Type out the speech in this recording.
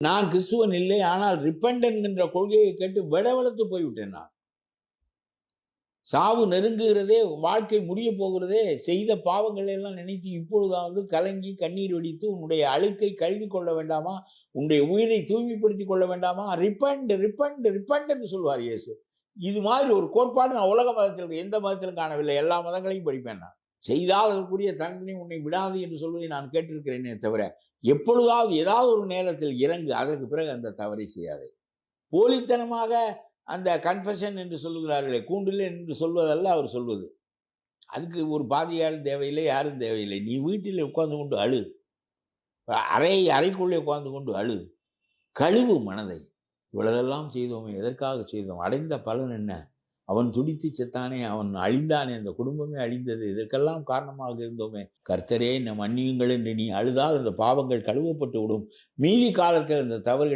நான் கிறிஸ்துவன் இல்லை, ஆனால் ரிப்பெண்ட் என்கின்ற கொள்கையை கேட்டு விடவெடுத்து போய்விட்டேன். நான் சாவு நெருங்குகிறதே, வாழ்க்கை முடிய போகிறதே, செய்த பாவங்களை எல்லாம் நினைத்து இப்பொழுதாவது கலங்கி கண்ணீர் வெடித்து உன்னுடைய அழுக்கை கழுவி கொள்ள வேண்டாமா, உன்னுடைய உயிரை தூய்மைப்படுத்திக் கொள்ள வேண்டாமா? ரிப்பெண்ட் ரிப்பெண்ட் ரிப்பெண்ட் என்று சொல்வார் இயேசு. இது மாதிரி ஒரு கோட்பாடு நான் உலக மதத்தில் எந்த மதத்திலும் காணவில்லை. எல்லா மதங்களையும் படிப்பேன். நான் செய்தால் அதற்குரிய தண்டனை உன்னை விடாது என்று சொல்வதை நான் கேட்டிருக்கிறேனே தவிர, எப்பொழுதாவது ஏதாவது ஒரு நேரத்தில் இறங்கு, அதற்கு பிறகு அந்த தவறை செய்யாதே. போலித்தனமாக அந்த கன்ஃபெஷன் என்று சொல்லுகிறார்களே, கூண்டில் என்று சொல்வதல்ல அவர் சொல்வது. அதுக்கு ஒரு பாதியாரும் தேவையில்லை, யாரும் தேவையில்லை. நீ வீட்டில் உட்கார்ந்து கொண்டு அழு, அறைக்குள்ளே உட்கார்ந்து கொண்டு அழு, கழுவு மனதை. இவ்வளதெல்லாம் செய்தோமே, எதற்காக செய்தோம்? அடைந்த பலன் என்ன? அவன் துடித்து செத்தானே, அவன் அழிந்தானே, அந்த குடும்பமே அழிந்தது, இதற்கெல்லாம் காரணமாக இருந்தோமே. கர்த்தரே, நம் மன்னியுங்கள் என்று நீ அழுதால் அந்த பாவங்கள் கழுவப்பட்டு விடும். மீதி காலத்தில் அந்த தவறுகளை